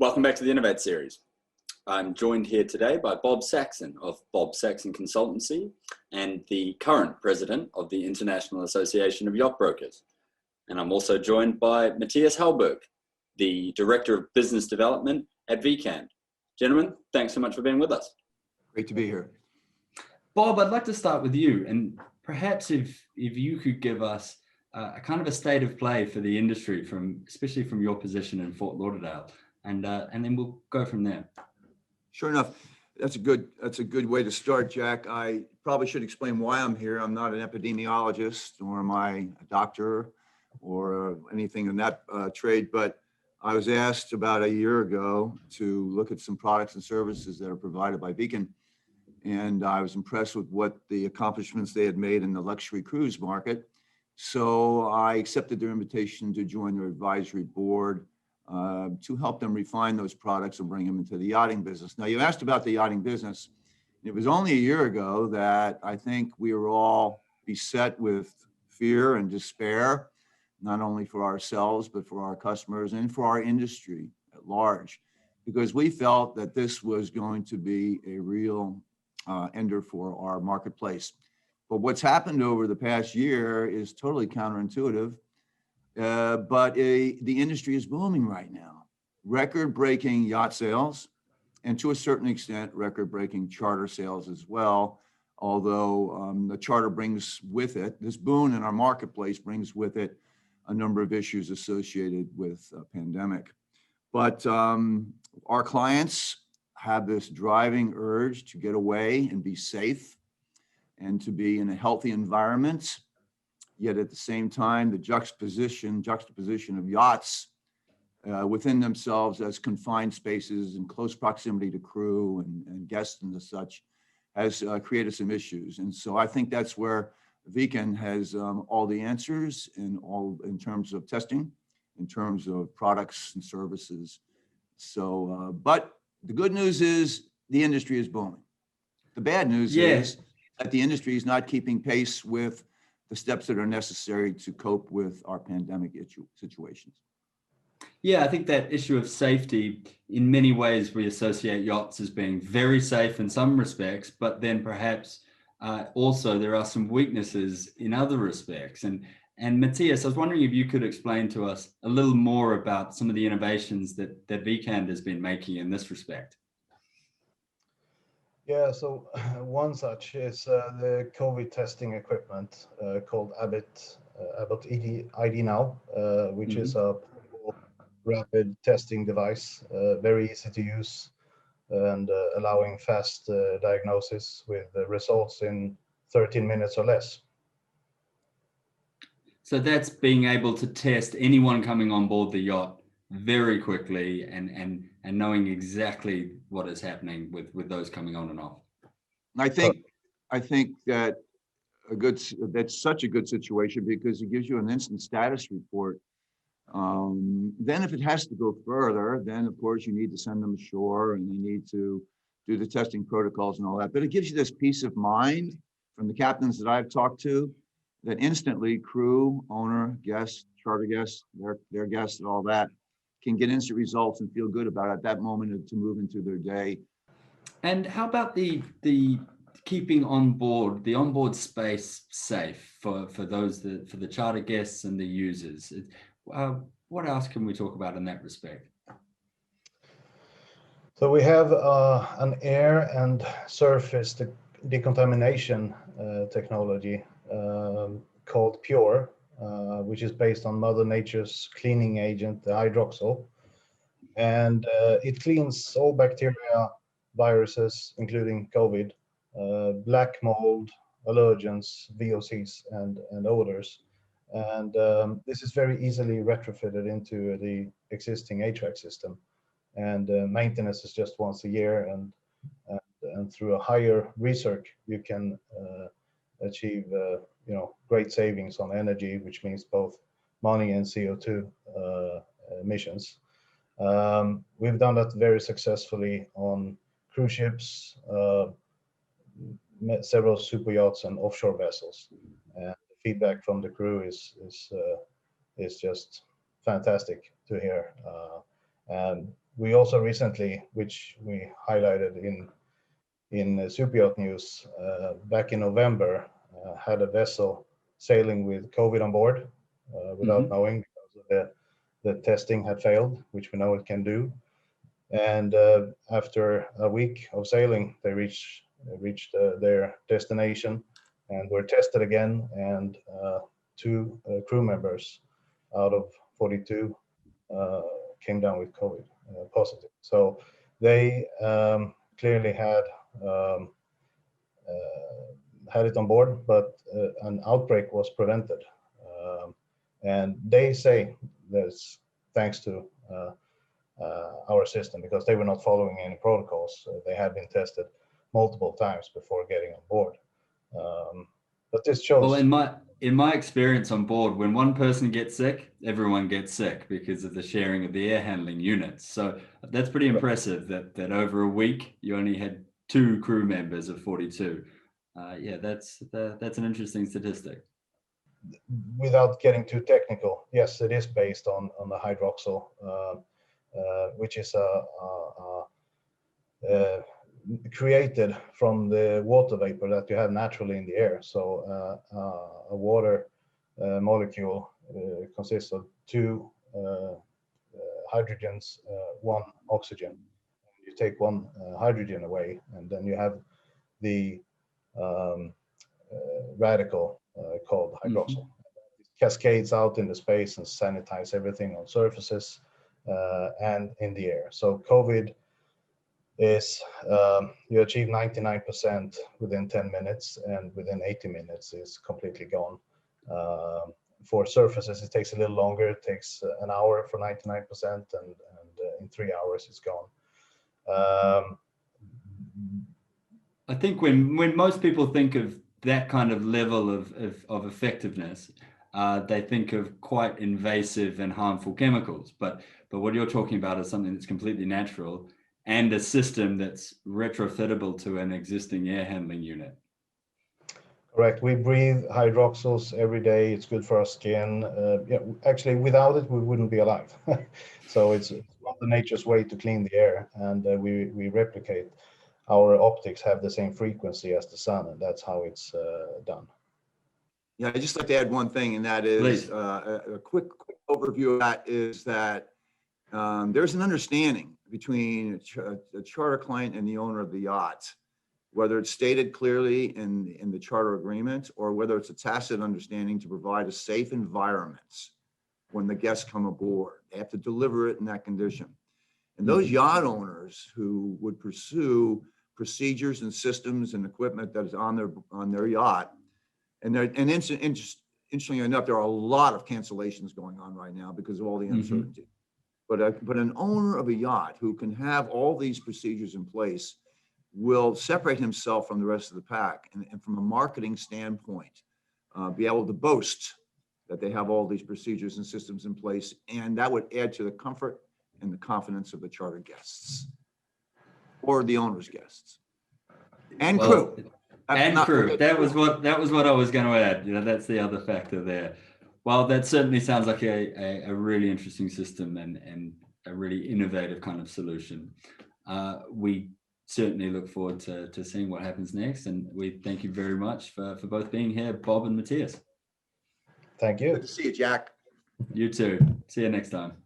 Welcome back to the Innovate series. I'm joined here today by Bob Saxon of Bob Saxon Consultancy and the current president of the International Association of Yacht Brokers. And I'm also joined by Matthias Hallberg, the Director of Business Development at Vikand. Gentlemen, thanks so much for being with us. Great to be here. Bob, I'd like to start with you, and perhaps if you could give us a kind of a state of play for the industry, especially from your position in Fort Lauderdale, and then we'll go from there. Sure enough, that's a good way to start, Jack. I probably should explain why I'm here. I'm not an epidemiologist, nor am I a doctor or anything in that trade, but I was asked about a year ago to look at some products and services that are provided by Vikand, and I was impressed with what the accomplishments they had made in the luxury cruise market. So I accepted their invitation to join their advisory board to help them refine those products and bring them into the yachting business. Now, you asked about the yachting business. It was only a year ago that I think we were all beset with fear and despair, not only for ourselves, but for our customers and for our industry at large, because we felt that this was going to be a real ender for our marketplace. But what's happened over the past year is totally counterintuitive. But the industry is booming right now. Record-breaking yacht sales, and to a certain extent, record-breaking charter sales as well. Although the charter brings with it, this boon in our marketplace brings with it a number of issues associated with a pandemic. But our clients have this driving urge to get away and be safe and to be in a healthy environment. Yet at the same time, the juxtaposition of yachts within themselves as confined spaces in close proximity to crew and guests and such has created some issues. And so I think that's where Vikand has all the answers in terms of testing, in terms of products and services. So, but the good news is the industry is booming. The bad news is that the industry is not keeping pace with the steps that are necessary to cope with our pandemic situations. Yeah, I think that issue of safety, in many ways, we associate yachts as being very safe in some respects, but then perhaps also there are some weaknesses in other respects. And Matthias, I was wondering if you could explain to us a little more about some of the innovations that Vikand has been making in this respect. Yeah, so one such is the COVID testing equipment called Abbott ID Now, which is a rapid testing device, very easy to use and allowing fast diagnosis with the results in 13 minutes or less. So that's being able to test anyone coming on board the yacht very quickly and knowing exactly what is happening with those coming on and off. I think that that's such a good situation because it gives you an instant status report. Then if it has to go further, then of course you need to send them ashore and you need to do the testing protocols and all that. But it gives you this peace of mind from the captains that I've talked to that instantly crew, owner, guests, charter guests, their guests and all that can get instant results and feel good about it at that moment to move into their day. And how about the keeping the onboard space safe for the charter guests and the users? What else can we talk about in that respect? So we have an air and surface decontamination technology called PYURE, which is based on Mother Nature's cleaning agent, the hydroxyl. And it cleans all bacteria, viruses, including COVID, black mold, allergens, VOCs, and odors. And this is very easily retrofitted into the existing HVAC system. And maintenance is just once a year. And through a higher recirc, you can achieve great savings on energy, which means both money and CO2 emissions. We've done that very successfully on cruise ships, several super yachts and offshore vessels. And the feedback from the crew is just fantastic to hear. And we also recently, which we highlighted in Superyacht News back in November, had a vessel sailing with COVID on board without knowing, because of the testing had failed, which we know it can do. And after a week of sailing, they reached their destination and were tested again, and 2 crew members out of 42 came down with COVID positive. So they clearly had it on board, but an outbreak was prevented. And they say that's thanks to our system, because they were not following any protocols. They had been tested multiple times before getting on board. But this shows. Well, in my experience on board, when one person gets sick, everyone gets sick because of the sharing of the air handling units. So that's pretty impressive that over a week you only had 2 crew members of 42. Yeah, that's an interesting statistic. Without getting too technical, yes, it is based on the hydroxyl, which is created from the water vapor that you have naturally in the air. So a water molecule consists of 2 hydrogens, 1 oxygen. You take 1 hydrogen away, and then you have the radical called hydroxyl. It cascades out in the space and sanitize everything on surfaces and in the air. So COVID is you achieve 99% within 10 minutes, and within 80 minutes is completely gone. For surfaces, it takes a little longer. It takes an hour for 99%, and in 3 hours it's gone. I think when most people think of that kind of level of effectiveness, they think of quite invasive and harmful chemicals. But what you're talking about is something that's completely natural and a system that's retrofittable to an existing air handling unit. Correct. We breathe hydroxyls every day. It's good for our skin. Yeah, actually, without it, we wouldn't be alive. So it's Mother Nature's way to clean the air, and we replicate. Our optics have the same frequency as the sun, and that's how it's done. Yeah, I'd just like to add one thing, and that is a quick overview of that is that there's an understanding between a charter client and the owner of the yacht, whether it's stated clearly in the charter agreement or whether it's a tacit understanding to provide a safe environment when the guests come aboard. They have to deliver it in that condition. And those yacht owners who would pursue procedures and systems and equipment that is on their yacht, interestingly enough, there are a lot of cancellations going on right now because of all the uncertainty. But an owner of a yacht who can have all these procedures in place will separate himself from the rest of the pack, and from a marketing standpoint, be able to boast that they have all these procedures and systems in place, and that would add to the comfort and the confidence of the charter guests or the owner's guests and crew. And crew. That was what I was going to add. That's the other factor there. Well, that certainly sounds like a really interesting system and a really innovative kind of solution. We certainly look forward to seeing what happens next, and we thank you very much for both being here, Bob and Matthias. Thank you. Good to see you, Jack. You too. See you next time.